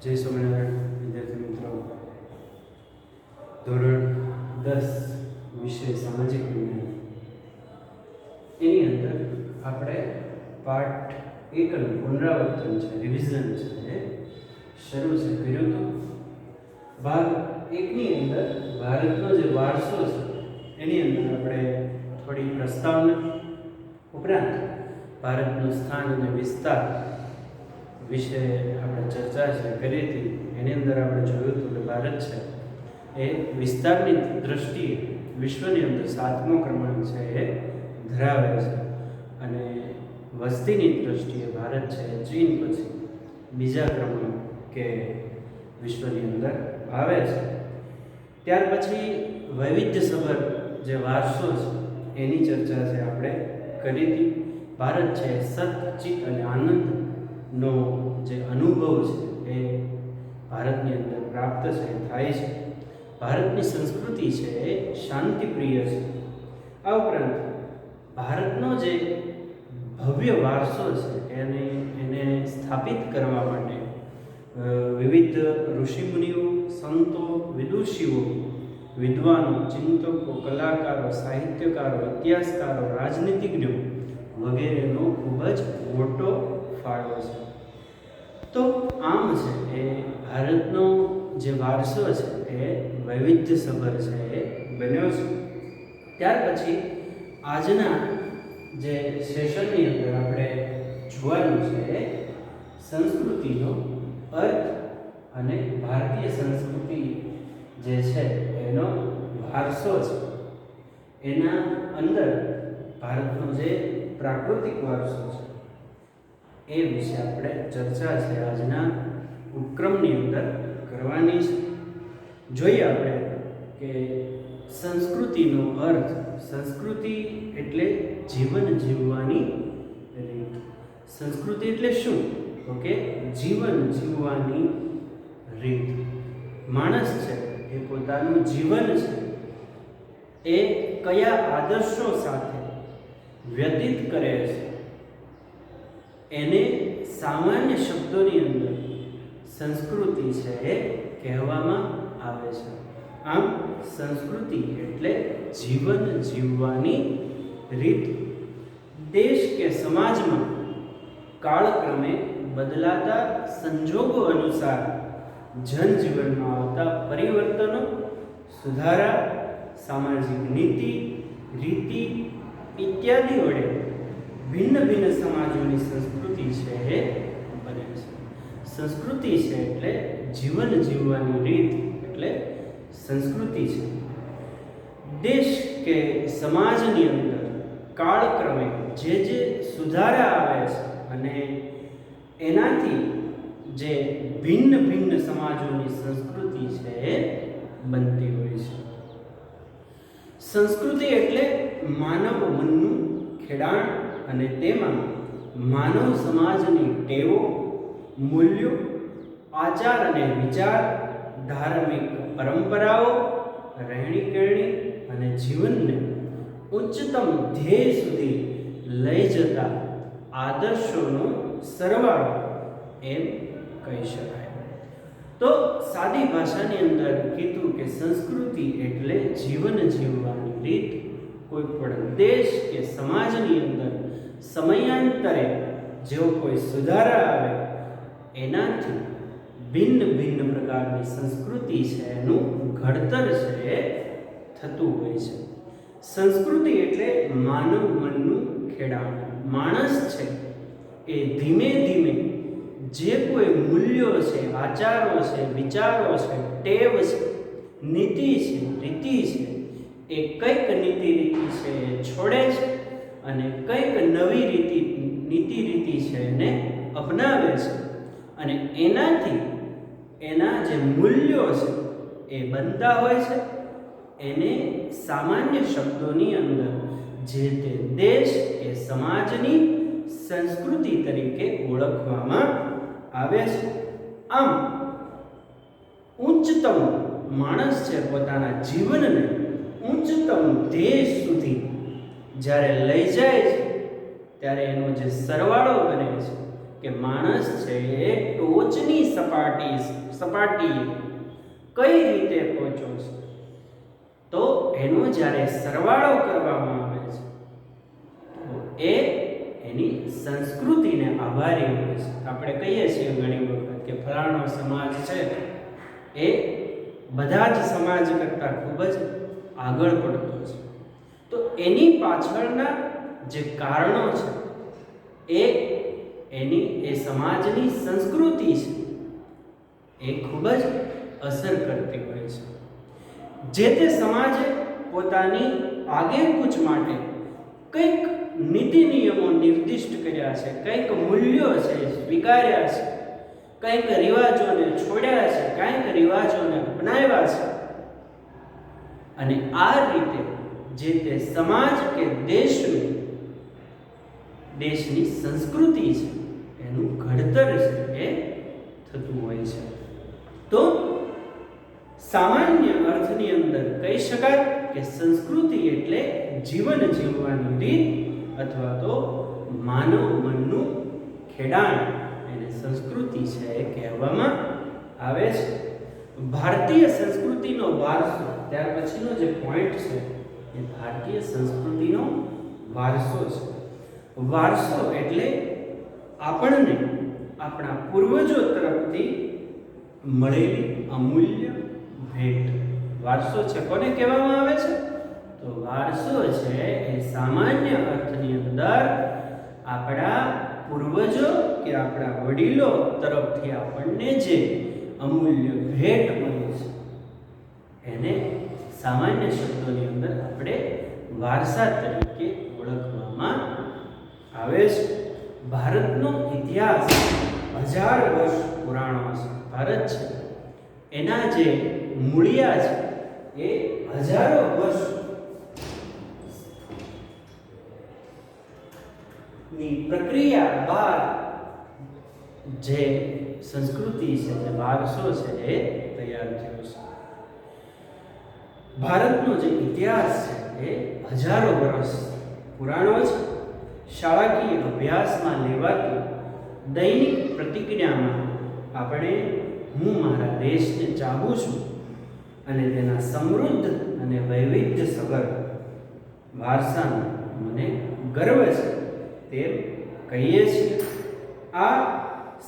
જય સ્વામિનારાયણ વિદ્યાર્થી મિત્રો, ધોરણ 10 વિષય સામાજિક વિજ્ઞાન એની અંદર આપણે પાઠ 1 નું પુનરાવર્તન છે, રિવિઝન છે, શરૂ છે કર્યું હતું. ભાગ 1 ની અંદર ભારતનો જે વારસો છે એની અંદર આપણે થોડી પ્રસ્તાવના ઉપરાંત ભારતનું સ્થાન અને વિસ્તાર વિશે આપણે ચર્ચા કરી હતી. એની અંદર આપણે જોયું હતું કે ભારત છે એ વિસ્તારની દ્રષ્ટિએ વિશ્વની અંદર 7મો ક્રમાંક છે એ ધરાવે છે અને વસ્તીની દ્રષ્ટિએ ભારત છે ચીન પછી બીજા ક્રમાંક કે વિશ્વની અંદર આવે છે. ત્યાર પછી વૈવિધ્યસભર જે વારસો છે એની ચર્ચા છે આપણે કરી હતી. ભારત છે સત, ચિત્ત અને આનંદનો જે અનુભવ છે એ ભારતની અંદર પ્રાપ્ત છે થાય છે. ભારતની સંસ્કૃતિ છે એ શાંતિપ્રિય છે. આ ઉપરાંત ભારતનો જે ભવ્ય વારસો છે એને સ્થાપિત કરવા માટે વિવિધ ઋષિમુનિઓ, સંતો, વિદુષીઓ, વિદ્વાનો, ચિંતકો, કલાકારો, સાહિત્યકારો, ઇતિહાસકારો, રાજનીતિજ્ઞો વગેરેનો ખૂબ જ મોટો ફાળો છે. તો આમ છે એ ભારતનો જે વારસો છે એ વૈવિધ્યસભર છે એ બન્યો છે. ત્યાર પછી આજના જે સેશનની અંદર આપણે જોવાનું છે સંસ્કૃતિનો અર્થ અને ભારતીય સંસ્કૃતિ જે છે એનો વારસો છે. એના અંદર ભારતનો જે પ્રાકૃતિક વારસો છે એ વિશે આપણે ચર્ચા છે આજના ઉપક્રમની અંદર કરવાની છે. જોઈએ આપણે કે સંસ્કૃતિનો અર્થ. સંસ્કૃતિ એટલે જીવન જીવવાની રીત. સંસ્કૃતિ એટલે શું? તો કે જીવન જીવવાની રીત. માણસ છે એ પોતાનું જીવન છે એ કયા આદર્શો સાથે વ્યતીત કરે છે એને સામાન્ય શબ્દોની અંદર સંસ્કૃતિ છે એ કહેવામાં આવે છે. આમ સંસ્કૃતિ એટલે જીવન જીવવાની રીત. દેશ કે સમાજમાં કાળક્રમે બદલાતા સંજોગો અનુસાર જનજીવનમાં આવતા પરિવર્તનો, સુધારા, સામાજિક નીતિ, રીતિ ઇત્યાદિ વડે ભિન્ન ભિન્ન સમાજોની સંસ્કૃતિ છે એ બને છે. સંસ્કૃતિ છે એટલે જીવન જીવવાની રીત એટલે સંસ્કૃતિ છે. દેશ કે સમાજની અંદર કાળક્રમે જે સુધારા આવે છે અને એનાથી જે ભિન્ન ભિન્ન સમાજોની સંસ્કૃતિ છે એ બનતી હોય છે. સંસ્કૃતિ એટલે માનવ મનનું ખેડાણ અને તેમાં માનવ સમાજની ટેવો, મૂલ્યો, આચાર અને વિચાર, ધાર્મિક પરંપરાઓ, રહેણી-કહેણી અને જીવનને ઉચ્ચતમ ધ્યેય સુધી લઈ જતા આદર્શોનો સરવાળો એમ કહી શકાય. તો સાદી ભાષાની અંદર કીધું કે સંસ્કૃતિ એટલે જીવન જીવવાની રીત. કોઈ પણ દેશ કે સમાજની અંદર સમયાંતરે જેવો કોઈ સુધારા આવે એનાથી ભિન્ન ભિન્ન પ્રકારની સંસ્કૃતિ છે એનું ઘડતર છે એ થતું હોય છે. સંસ્કૃતિ એટલે માનવ મનનું ખેડાણ. માણસ છે એ ધીમે ધીમે જે કોઈ મૂલ્યો છે, આચારો છે, વિચારો છે, ટેવ છે, નીતિ છે, રીતિ છે એ કંઈક નીતિ રીતિ છે એ છોડે છે અને કંઈક નવી નીતિ રીતિ છે એને અપનાવે છે અને એનાથી એના જે મૂલ્યો છે એ બનતા હોય છે. એને સામાન્ય શબ્દોની અંદર જે તે દેશ કે સમાજની સંસ્કૃતિ તરીકે ઓળખવામાં આવે છે. આમ ઉચ્ચતમ માણસ છે પોતાના જીવનને ઉચ્ચતમ ધ્યેય સુધી જ્યારે લઈ જાય છે ત્યારે એનો જે સરવાળો બને છે કે માણસ છે એ ટોચની સપાટીએ કઈ રીતે પહોંચ્યો છે, તો એનો જ્યારે સરવાળો કરવામાં આવે છે તો એ એની સંસ્કૃતિને આભારી હોય છે. આપણે કહીએ છીએ ઘણી વખત કે ફલાણો સમાજ છે એ બધા જ સમાજ કરતાં ખૂબ જ આગળ પડતો છે. તો એની પાછળના જે કારણો છે એ સમાજની સંસ્કૃતિ છે એ ખૂબ જ અસર કરતી હોય છે. જે તે સમાજે પોતાની આગેકૂચ માટે કંઈક નીતિ નિયમો નિર્દિષ્ટ કર્યા છે, કંઈક મૂલ્યો છે સ્વીકાર્યા છે, કંઈક રિવાજોને છોડ્યા છે, કંઈક રિવાજોને અપનાવ્યા છે, અને આ રીતે જે તે સમાજ કે દેશની સંસ્કૃતિ છે એનું ઘડતર છે એ થતું હોય છે. તો સામાન્ય અર્થની અંદર કહી શકાય કે સંસ્કૃતિ એટલે જીવન જીવવાની રીત અથવા તો માનવ મનનું ખેડાણ, એને સંસ્કૃતિ છે એ કહેવામાં આવે છે. ભારતીય સંસ્કૃતિનો વારસો, ત્યાર પછીનો જે પોઈન્ટ છે એ ભારતીય સંસ્કૃતિનો વારસો છે. વારસો એટલે આપણને આપણા પૂર્વજો તરફથી મળેલી અમૂલ્ય ભેટ. વારસો છે કોને કહેવામાં આવે છે? તો વારસો છે એ સામાન્ય અર્થની અંદર આપણા પૂર્વજો કે આપણા વડીલો તરફથી આપણને જે અમૂલ્ય ભેટ મળી છે એને સામાન્ય શબ્દોની અંદર આપણે વારસા તરીકે ઓળખવામાં આવે છે. ભારતનો ઇતિહાસ 1000 વર્ષ પુરાણો છે. ભારત છે એના જે મૂળિયા છે એ હજારો વર્ષ ની પ્રક્રિયા બાદ જે સંસ્કૃતિ છે, જે વારસો છે એ તૈયાર થયો છે. ભારતનો જે ઇતિહાસ છે એ હજારો વર્ષ પુરાણો છે. શાળાકીય અભ્યાસમાં લેવાતી દૈનિક પ્રતિજ્ઞામાં આપણે હું મારા દેશને ચાહું છું અને તેના સમૃદ્ધ અને વૈવિધ્યસભર વારસાનો મને ગર્વ છે તેમ કહીએ છીએ. આ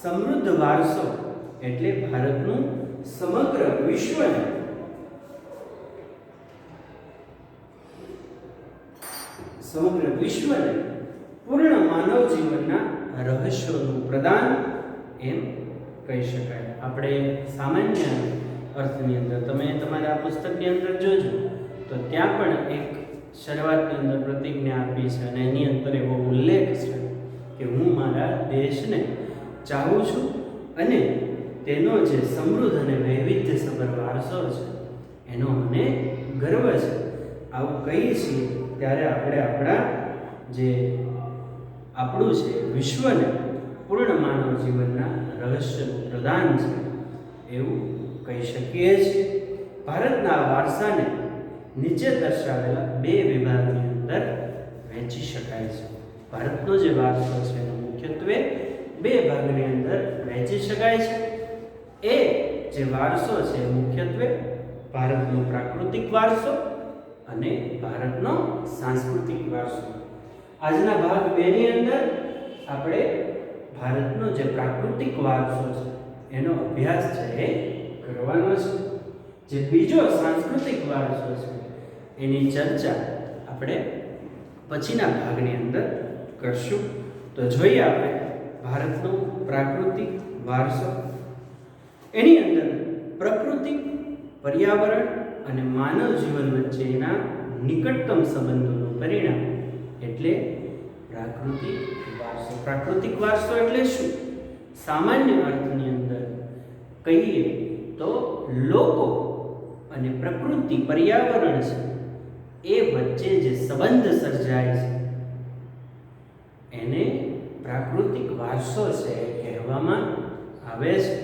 સમૃદ્ધ વારસો એટલે ભારતનું સમગ્ર વિશ્વને પૂર્ણ માનવ જીવનના રહસ્યોનું પ્રદાન એમ કહી શકાય. આપણે સામાન્ય અર્થની અંદર તમે તમારા આ પુસ્તકની અંદર જોજો તો ત્યાં પણ એક શરૂઆતની અંદર પ્રતિજ્ઞા આપી છે અને એની અંદર એવો ઉલ્લેખ છે કે હું મારા દેશને ચાહું છું અને તેનો જે સમૃદ્ધ અને વૈવિધ્યસભર વારસો છે એનો મને ગર્વ છે. આવું કહીએ છીએ ત્યારે આપણે આપણા જે આપણું છે વિશ્વને પૂર્ણ માનવ જીવનના રહસ્યનું પ્રદાન છે એવું કહી શકીએ છીએ. ભારતના વારસાને નીચે દર્શાવેલા 2 વિભાગની અંદર વહેંચી શકાય છે. ભારતનો જે વારસો છે એનો મુખ્યત્વે 2 ભાગની અંદર વહેંચી શકાય છે. એ જે વારસો છે મુખ્યત્વે ભારતનો પ્રાકૃતિક વારસો અને ભારતનો સાંસ્કૃતિક વારસો. આજના ભાગ 2 ની અંદર આપણે ભારતનો જે પ્રાકૃતિક વારસો છે એનો અભ્યાસ છે એ કરવાનો છે. જે બીજો સાંસ્કૃતિક વારસો છે એની ચર્ચા આપણે પછીના ભાગની અંદર કરશું. તો જોઈએ આપણે ભારતનો પ્રાકૃતિક વારસો. એની અંદર પ્રકૃતિ, પર્યાવરણ અને માનવ જીવન વચ્ચેના નિકટતમ સંબંધોનું પરિણામ એટલે પ્રાકૃતિક વારસો. પ્રાકૃતિક વારસો એટલે શું? સામાન્ય અર્થની અંદર કહીએ તો લોકો અને પ્રકૃતિ, પર્યાવરણ છે એ વચ્ચે જે સંબંધ સર્જાય છે એને પ્રાકૃતિક વારસો છે કહેવામાં આવે છે.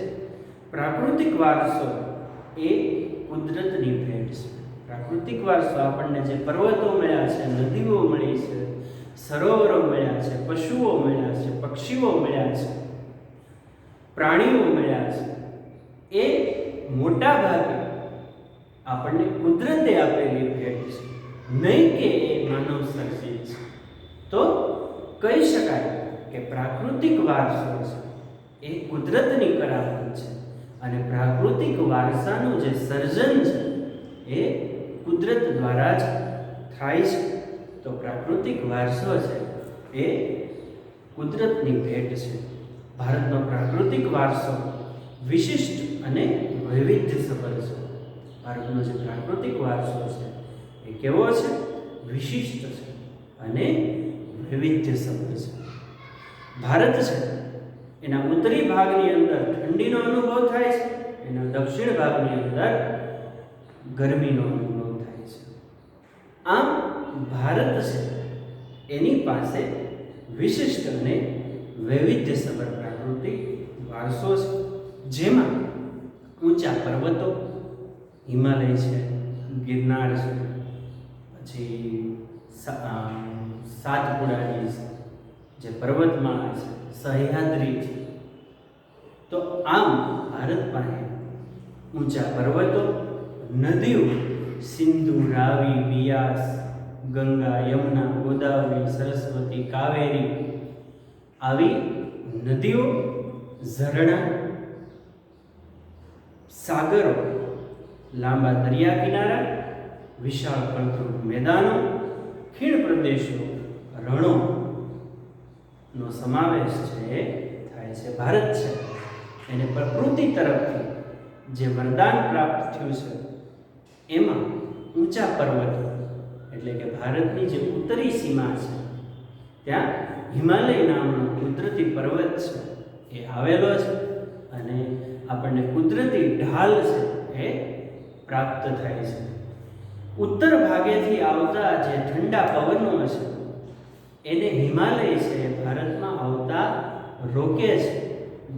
પ્રાકૃતિક વારસો એ કુદરતની ભેટ છે. પ્રાકૃતિક વારસો આપણને જે પર્વતો મળ્યા છે, નદીઓ મળી છે, સરોવરો મળ્યા છે, પશુઓ મળ્યા છે, પક્ષીઓ મળ્યા છે, પ્રાણીઓ મળ્યા છે એ મોટા ભાગે આપણને કુદરતે આપેલી ભેટ છે, નહીં કે એ માનવ સર્જિત છે. તો કહી શકાય કે પ્રાકૃતિક વારસો છે એ કુદરતની કરામત છે અને પ્રાકૃતિક વારસાનું જે સર્જન છે એ કુદરત દ્વારા જ થાય છે. તો પ્રાકૃતિક વારસો છે એ કુદરતની ભેટ છે. ભારતનો પ્રાકૃતિક વારસો વિશિષ્ટ અને વૈવિધ્યસભર છે. ભારતનો જે પ્રાકૃતિક વારસો છે એ કેવો છે? વિશિષ્ટ છે અને વૈવિધ્યસભર છે. ભારત છે એના ઉત્તરી ભાગની અંદર ઠંડીનો અનુભવ થાય છે, એના દક્ષિણ ભાગની અંદર ગરમીનો અનુભવ થાય છે. આમ ભારત છે એની પાસે વિશિષ્ટ અને વૈવિધ્યસભર પ્રાકૃતિક વારસો છે, જેમાં ઊંચા પર્વતો, હિમાલય છે, ગિરનાર છે, પછી સાતપુડાની જે પર્વતમાળા છે, સહ્યાદ્રી છે. તો આમ ભારત પાસે ઊંચા પર્વતો, નદીઓ સિંધુ, રાવી, બિયાસ, ગંગા, યમુના, ગોદાવરી, સરસ્વતી, કાવેરી આવી નદીઓ, ઝરણા, સાગરો, લાંબા દરિયા કિનારા, વિશાળ ફળદ્રુપ મેદાનો, ખીણ પ્રદેશો, રણો નો સમાવેશ છે થાય છે. ભારત છે એને પ્રકૃતિ તરફથી જે વરદાન પ્રાપ્ત થયું છે એમાં ઊંચા પર્વતો એટલે કે ભારતની જે ઉત્તરી સીમા છે ત્યાં હિમાલય નામનો કુદરતી પર્વત છે એ આવેલો છે અને આપણને કુદરતી ઢાલ છે એ પ્રાપ્ત થાય છે. ઉત્તર ભાગેથી આવતા જે ઠંડા પવનો છે એને હિમાલય છે ભારતમાં આવતા રોકે છે,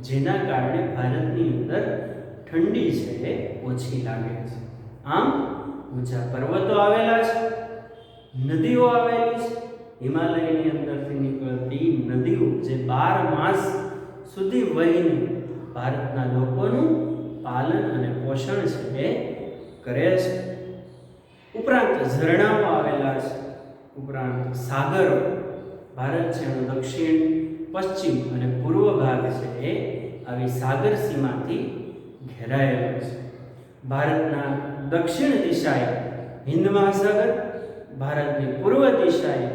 જેના કારણે ભારતની અંદર ઠંડી છે એ ઓછી લાગે છે. આમ ઊંચા પર્વતો આવેલા છે, નદીઓ આવેલી છે, હિમાલયની અંદરથી નીકળતી નદીઓ જે 12 માસ સુધી વહીને ભારતના લોકોનું પાલન અને પોષણ છે એ કરે છે. ઉપરાંત ઝરણાઓ આવેલા છે, ઉપરાંત સાગરો. ભારત છે એનો દક્ષિણ, પશ્ચિમ અને પૂર્વ ભાગ છે એ આવી સાગર સીમાથી ઘેરાયેલો છે. ભારતના દક્ષિણ દિશાએ હિન્દ મહાસાગર, ભારતની પૂર્વ દિશાએ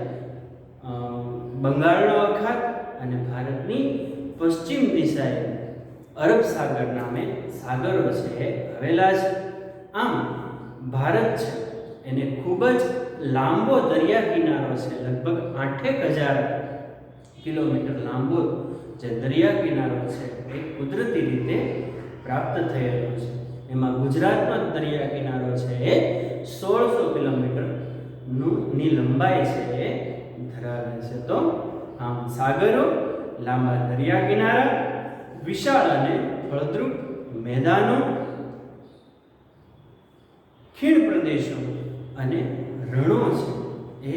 બંગાળનો અખાત અને ભારતની પશ્ચિમ દિશાએ અરબ સાગર નામે સાગરો છે એ આવેલા છે. આમ ભારત છે એને ખૂબ જ લાંબો દરિયા કિનારો છે, લગભગ 8,000 કિલોમીટર લાંબો જે દરિયા કિનારો છે એ કુદરતી રીતે પ્રાપ્ત થયેલો છે. એમાં ગુજરાતનો દરિયા કિનારો છે એ 1600 કિલોમીટરની લંબાઈ છે એ ધરાવે છે. તો આમ સાગરો, લાંબા દરિયા કિનારા, વિશાળ અને ફળદ્રુપ મેદાનો, ખીણ પ્રદેશો અને રણો છે એ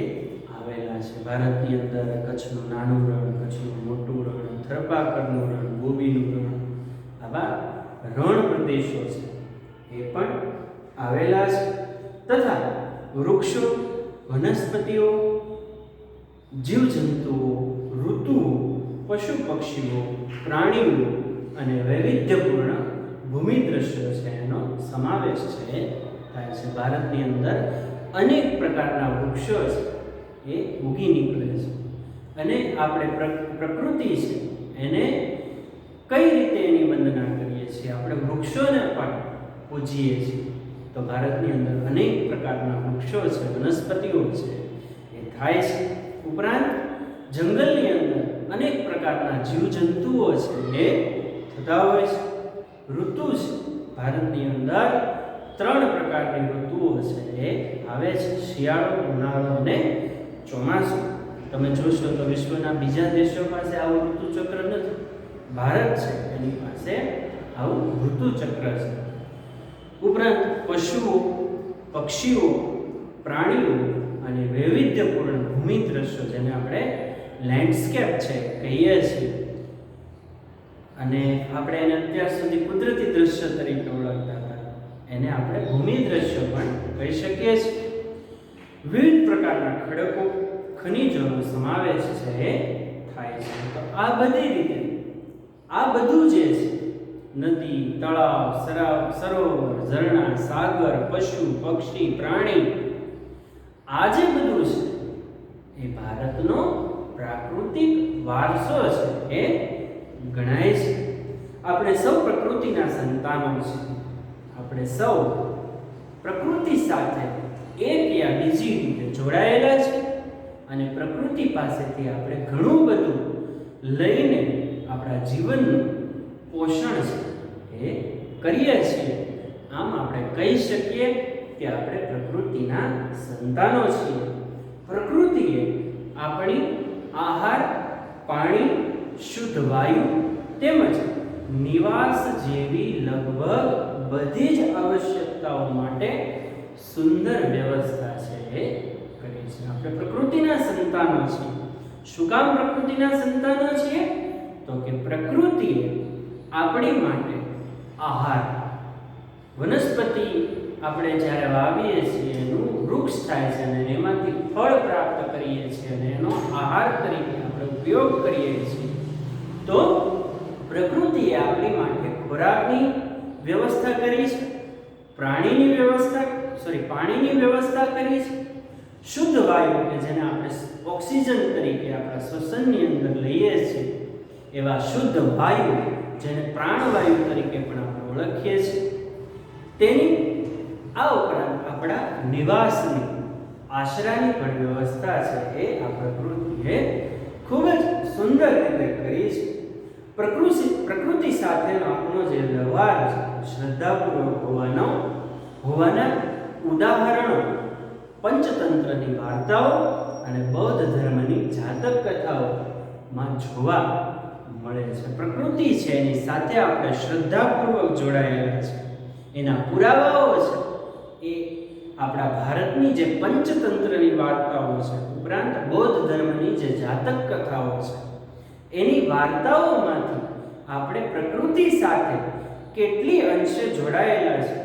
આવેલા છે. ભારતની અંદર કચ્છનું નાનું રણ, કચ્છનું મોટું રણ, થરપાકરનું રણ, બોબીનું રણ, આવા રણ પ્રદેશો છે એ પણ આવેલા છે. તથા વૃક્ષો, વનસ્પતિઓ, જીવજંતુઓ, ઋતુઓ, પશુ પક્ષીઓ, પ્રાણીઓ અને વૈવિધ્યપૂર્ણ ભૂમિ દ્રશ્યો છે એનો સમાવેશ છે થાય છે. ભારતની અંદર અનેક પ્રકારના વૃક્ષો છે એ ઉગી નીકળે છે અને આપણે પ્રકૃતિ છે એને કઈ રીતે એની વંદના કરીએ છીએ? આપણે વૃક્ષોને પણ પૂજીએ છીએ. તો ભારતની અંદર અનેક પ્રકારના વૃક્ષો છે, વનસ્પતિઓ છે એ થાય છે. ઉપરાંત જંગલની અંદર અનેક પ્રકારના જીવજંતુઓ છે એ થતા હોય છે. ઋતુ છે ભારતની અંદર 3 પ્રકારની ઋતુઓ છે એ આવે છે: શિયાળો, ઉનાળો અને ચોમાસું. તમે જોશો તો વિશ્વના બીજા દેશો પાસે આવું ઋતુચક્ર નથી. ભારત છે એની પાસે આવું ઋતુચક્ર છે. ઉપરાંત પશુઓ, પક્ષીઓ, પ્રાણીઓ અને વૈવિધ્યપૂર્ણ ભૂમિ દ્રશ્યો જેને આપણે લેન્ડસ્કેપ છે કહીએ છીએ અને આપણે એને અત્યાર સુધી કુદરતી દ્રશ્ય તરીકે ઓળખતા હતા, એને આપણે ભૂમિ દ્રશ્ય પણ કહી શકીએ છીએ. વિવિધ પ્રકારના ખડકો, ખનિજોનો સમાવેશ છે થાય છે. તો આ બધી રીતે આ બધું જે છે, નદી, તળાવ, સરોવર, ઝરણા, સાગર, પશુ, પક્ષી, પ્રાણી, આ જે બધું છે એ ભારતનો પ્રાકૃતિક વારસો છે એ ગણાય છે. આપણે સૌ પ્રકૃતિના સંતાનો છીએ. આપણે સૌ પ્રકૃતિ સાથે એક યા બીજી રીતે જોડાયેલા છે અને પ્રકૃતિ પાસેથી આપણે ઘણું બધું લઈને આપણા જીવનનું પોષણ છે એ કરીએ છીએ. આમ આપણે કહી શકીએ કે આપણે પ્રકૃતિના સંતાનો છીએ. પ્રકૃતિએ આપણી આહાર, પાણી, શુદ્ધ વાયુ તેમજ નિવાસ જેવી લગભગ બધી જ આવશ્યકતાઓ માટે સુંદર વ્યવસ્થા છે એ કરી છે. આપણે પ્રકૃતિના સંતાનો છીએ. શું કામ પ્રકૃતિના સંતાનો છીએ? તો કે પ્રકૃતિએ આપણી માટે આહાર, વનસ્પતિ આપણે જ્યારે વાવીએ છીએ એનું વૃક્ષ થાય છે અને એમાંથી ફળ પ્રાપ્ત કરીએ છીએ અને એનો આહાર તરીકે આપણે ઉપયોગ કરીએ છીએ. તો પ્રકૃતિએ આપણી માટે ખોરાકની વ્યવસ્થા કરી છે, પાણીની વ્યવસ્થા કરી છે, શુદ્ધ વાયુ કે જેને આપણે ઓક્સિજન તરીકે આપણા શ્વસનની અંદર લઈએ છીએ એવા શુદ્ધ વાયુ જેને પ્રાણવાયુ તરીકે પણ આપણે ઓળખીએ છીએ, તેની આ ઉપરાંત આપણા નિવાસની, આશરાની પણ વ્યવસ્થા છે એ આ પ્રકૃતિએ ખૂબ જ સુંદર રીતે કરી છે. પ્રકૃતિ સાથેનો આપણો જે વ્યવહાર છે શ્રદ્ધાપૂર્વક હોવાના ઉદાહરણો પંચતંત્રની વાર્તાઓ અને બૌદ્ધ ધર્મની જાતક કથાઓમાં જોવા મળે છે. પ્રકૃતિ છે એની સાથે આપણે શ્રદ્ધાપૂર્વક જોડાયેલા છે. એના પુરાવાઓ છે એ આપણા ભારતની જે પંચતંત્રની વાર્તાઓ છે ઉપરાંત બૌદ્ધ ધર્મની જે જાતક કથાઓ છે એની વાર્તાઓમાંથી આપણે પ્રકૃતિ સાથે કેટલી અંશે જોડાયેલા છે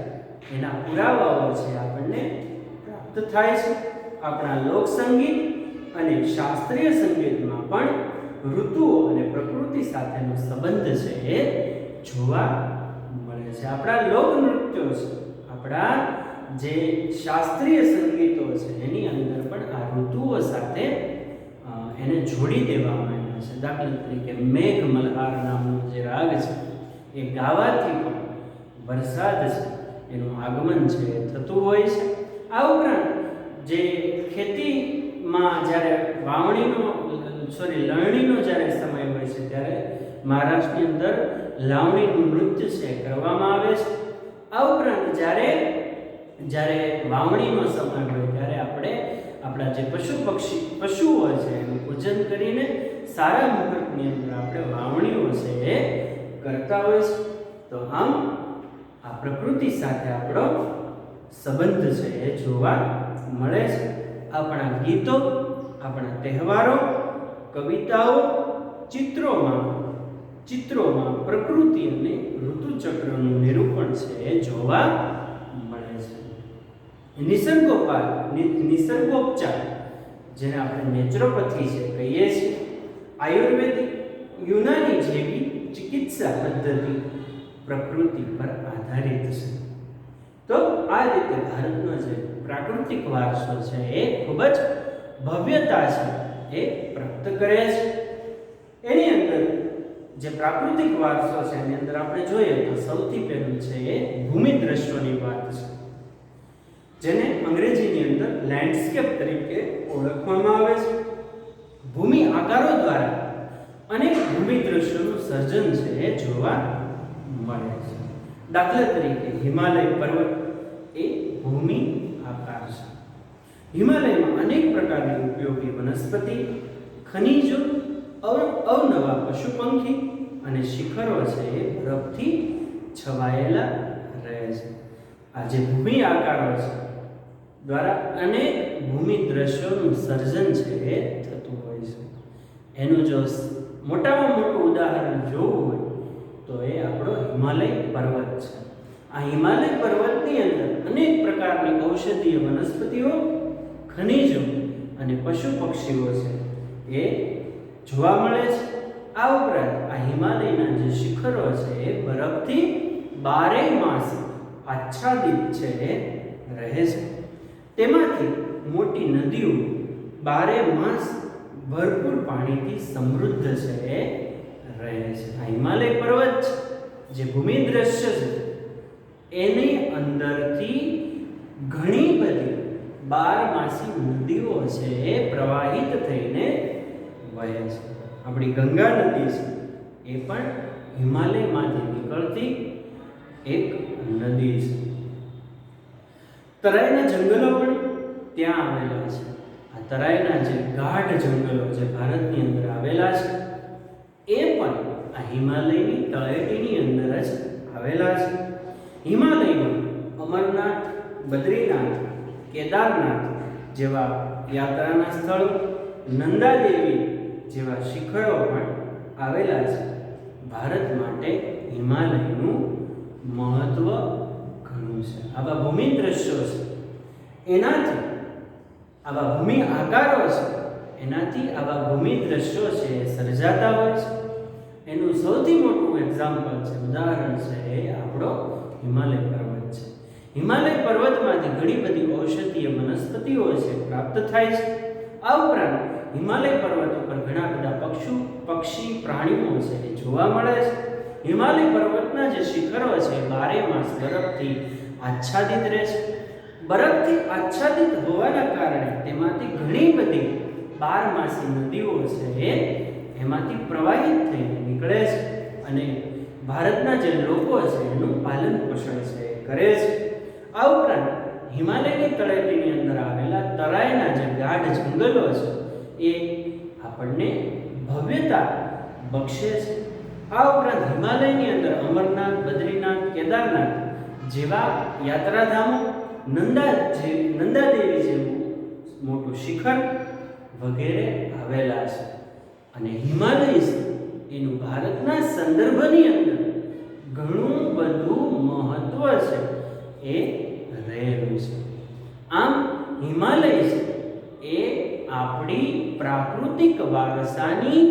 એના પુરાવાઓ છે આપણને પ્રાપ્ત થાય છે. આપણા લોકસંગીત અને શાસ્ત્રીય સંગીતમાં પણ ઋતુઓ અને પ્રકૃતિ સાથેનો સંબંધ છે એ જોવા મળે છે. આપણા લોકનૃત્યો છે, આપણા જે શાસ્ત્રીય સંગીતો છે એની અંદર પણ આ ઋતુઓ સાથે એને જોડી દેવામાં આવ્યા છે. દાખલા તરીકે મેઘ મલ્હાર નામનો જે રાગ છે એ ગાવાથી પણ વરસાદ છે એનું આગમન છે થતું હોય છે. આ ઉપરાંત જે ખેતીમાં જ્યારે લણણીનો જ્યારે સમય હોય છે ત્યારે મહારાષ્ટ્રની અંદર લાવણીનું નૃત્ય છે કરવામાં આવે છે. આ ઉપરાંત જ્યારે વાવણીનો સમય હોય ત્યારે આપણે આપણા જે પશુઓ છે એનું પૂજન કરીને સારા મુહૂર્તની અંદર આપણે વાવણીઓ છે એ કરતા હોય છે. તો આમ આ પ્રકૃતિ સાથે આપણો સંબંધ છે એ જોવા મળે છે. આપણા ગીતો, આપણા તહેવારો, કવિતાઓ, ચિત્રોમાં પ્રકૃતિ અને ઋતુચક્રનું નિરૂપણ છે એ જોવા મળે છે. નિસર્ગોપચાર જેને આપણે નેચરોપેથી છે કહીએ છીએ, આયુર્વેદિક, યુનાની જેવી ચિકિત્સા પદ્ધતિ પ્રકૃતિ પર આધારિત છે. તો આ રીતે ભારતનો જે પ્રાકૃતિક વારસો છે એ ખૂબ જ ભવ્યતા છે એ પ્રાપ્ત કરે છે. એની અંદર જે પ્રાકૃતિક વારસો છે એની અંદર આપણે જોઈએ તો સૌથી પહેલું છે એ ભૂમિ દ્રશ્યોની વાત છે, જેને અંગ્રેજીની અંદર લેન્ડસ્કેપ તરીકે ઓળખવામાં આવે છે. ભૂમિ આકારો દ્વારા અનેક ભૂમિ દ્રશ્યોનું સર્જન છે એ જોવા મળે છે. દાખલા તરીકે હિમાલય પર્વત એ ભૂમિ આકાર છે. હિમાલયમાં અનેક પ્રકારની ઉપયોગી વનસ્પતિ, ખનિજો, અવનવા પશુ પંખી અને શિખરો છે એ બરફથી છવાયેલા રહે છે. આ જે ભૂમિ આકારો છે દ્વારા અનેક ભૂમિ દ્રશ્યોનું સર્જન છે એ થતું હોય છે. એનું જો મોટામાં મોટું ઉદાહરણ જોવું હોય તો એ આપણો હિમાલય પર્વત છે. આ હિમાલય પર્વતની અંદર અનેક પ્રકારની ઔષધીય વનસ્પતિઓ, ખનિજો અને પશુ પક્ષીઓ છે એ જોવા મળે છે. આ ઉપરાંત આ હિમાલયના જે શિખરો છે એ બરફથી 12 માસ આચ્છાદિત છે રહે છે. તેમાંથી મોટી નદીઓ 12 માસ ભરપૂર પાણીથી સમૃદ્ધ છે રહે છે. આ હિમાલય પર્વત જે ભૂમિ દ્રશ્ય છે એની અંદરથી ઘણી બધી 12 માસી નદીઓ છે એ પ્રવાહિત થઈને વહે છે. આપણી ગંગા નદી છે એ પણ હિમાલયમાંથી નીકળતી એક નદી છે. તરાઈના જંગલો પણ ત્યાં આવેલા છે. આ તરાઈના જે ગાઢ જંગલો જે ભારતની અંદર આવેલા છે એ પણ આ હિમાલયની તળેટીની અંદર જ આવેલા છે. હિમાલયમાં અમરનાથ, બદ્રીનાથ, કેદારનાથ જેવા યાત્રાના સ્થળો, નંદાદેવી જેવા શિખરો પણ આવેલા છે. ભારત માટે હિમાલયનું મહત્વ ઘણું છે. આવા ભૂમિ દ્રશ્યો છે એનાથી, આવા ભૂમિ આકારો છે એનાથી આવા ભૂમિ દ્રશ્યો છે સર્જાતા હોય છે. એનું સૌથી મોટું એક્ઝામ્પલ છે, ઉદાહરણ છે એ આપણો હિમાલય પર્વત છે. હિમાલય પર્વતમાંથી ઘણી બધી ઔષધીય વનસ્પતિઓ છે પ્રાપ્ત થાય છે. આ ઉપરાંત હિમાલય પર્વત ઉપર ઘણા બધા પક્ષી પ્રાણીઓ છે એ જોવા મળે છે. હિમાલય પર્વતના જે શિખરો છે 12 માસ બરફથી આચ્છાદિત રહે છે. બરફથી આચ્છાદિત હોવાના કારણે તેમાંથી ઘણી બધી 12 માસી નદીઓ છે એમાંથી પ્રવાહિત થઈને નીકળે છે અને ભારતના જે લોકો છે એનું પાલન પોષણ છે કરે છે. આ ઉપરાંત હિમાલયની તળેટીની અંદર આવેલા તરાઈના જે ગાઢ જંગલો છે એ આપણને ભવ્યતા બક્ષે છે. આ ઉપરાંત હિમાલયની અંદર અમરનાથ, બદ્રીનાથ, કેદારનાથ જેવા યાત્રાધામો, નંદાદેવી જેવું મોટું શિખર વગેરે આવેલા છે. અને હિમાલય એનું ભારતના સંદર્ભની અંદર ઘણું બધું મહત્વ છે એ રહેલું છે. આમ હિમાલય છે એ આપણી પ્રાકૃતિક વારસાની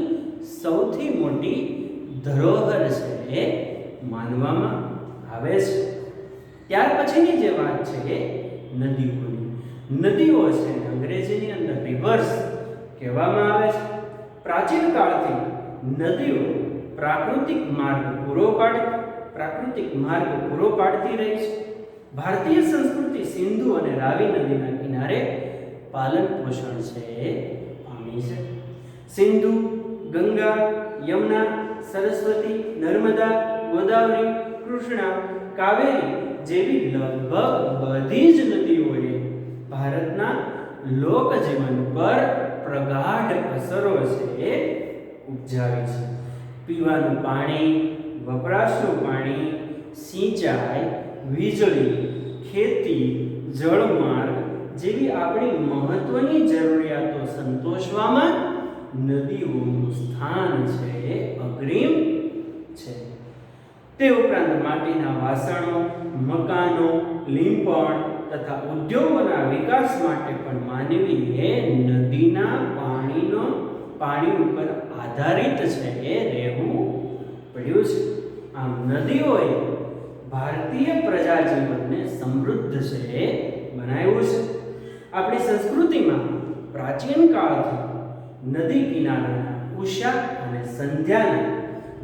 સૌથી મોટી ધરોહર છે એ માનવામાં આવે છે. ત્યાર પછીની જે વાત છે એ નદીઓની. નદીઓ છે અંગ્રેજીની અંદર રિવર્સ કહેવામાં આવે છે. પ્રાચીન કાળથી નદીઓ પ્રાકૃતિક માર્ગ પૂરો પાડતી રહી છે. ભારતીય સંસ્કૃતિ સિંધુ અને રાવી નદીના કિનારે પાલન પોષણ છે પામી છે. સિંધુ, ગંગા, યમુના, સરસ્વતી, નર્મદા, ગોદાવરી, કૃષ્ણા, કાવેરી જેવી લગભગ બધી જ નદીઓએ ભારતના લોકજીવન પર પ્રગાઢ અસરો છે ઉપજાવી છે. પીવાનું પાણી, વપરાશનું પાણી, સિંચાઈ, વીજળી, ખેતી, જળમાર્ગ જેવી આપણી મહત્વની જરૂરિયાતો સંતોષવામાં નદીઓનું સ્થાન છે અગ્રીમ છે. તે ઉપરાંત માટીના વાસણો, મકાનો, લીંપણ તથા ઉદ્યોગોના વિકાસ માટે પણ માનવીએ નદીના પાણી ઉપર આધારિત છે એ રહેવું પડ્યું છે. આમ નદીઓએ ભારતીય પ્રજાજીવનને સમૃદ્ધ છે બનાવ્યું છે. આપણી સંસ્કૃતિમાં પ્રાચીન કાળથી નદી કિનારાના ઉષા અને સંધ્યાના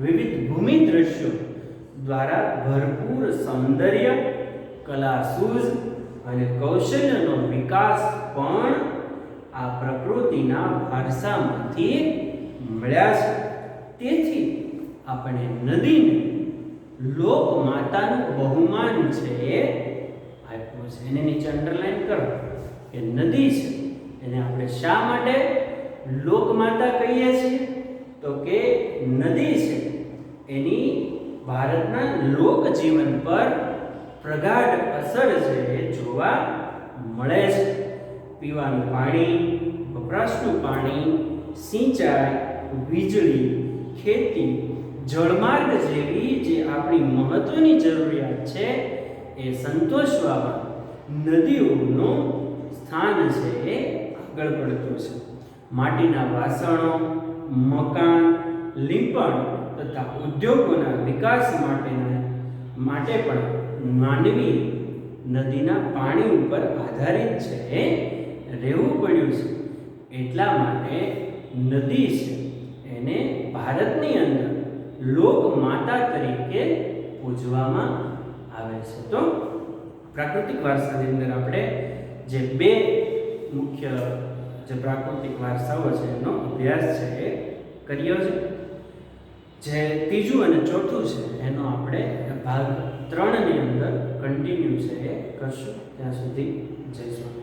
વિવિધ ભૂમિ દ્રશ્યો દ્વારા ભરપૂર સૌંદર્ય, કલાસૂઝ અને કૌશલ્યનો વિકાસ પણ આ પ્રકૃતિના વારસામાંથી મળ્યા છે. તેથી આપણે નદીને લોક માતાનું બહુમાન છે આપ્યું છે. એને નીચે અંડરલાઈન કરો કે નદી છે એને આપણે શા માટે લોક માતા કહીએ છીએ? તો કે નદી છે એની ભારતના લોક જીવન પર પ્રગાઢ અસર છે એ જોવા મળે છે. પીવાનું પાણી, વપરાશનું પાણી, સિંચાઈ, વીજળી, ખેતી, જળમાર્ગ જેવી જે આપણી મહત્વની જરૂરિયાત છે એ સંતોષવામાં નદીઓનું સ્થાન છે એ આગળ પડતું છે. માટીના વાસણો, મકાન, લીંપણ તથા ઉદ્યોગોના વિકાસ માટે પણ માનવી નદીના પાણી ઉપર આધારિત છે એ રહેવું પડ્યું છે. એટલા માટે નદી છે એને ભારતની અંદર લોક માતા તરીકે પૂજવામાં આવે છે. તો પ્રાકૃતિક વારસાની અંદર આપણે જે બે મુખ્ય જે પ્રાકૃતિક વારસાઓ છે એનો અભ્યાસ છે એ કર્યો છે. જે ત્રીજું અને ચોથું છે એનો આપણે ભાગ 3 ની અંદર કન્ટિન્યુ છે એ કરશું. ત્યાં સુધી જય સ્વામી.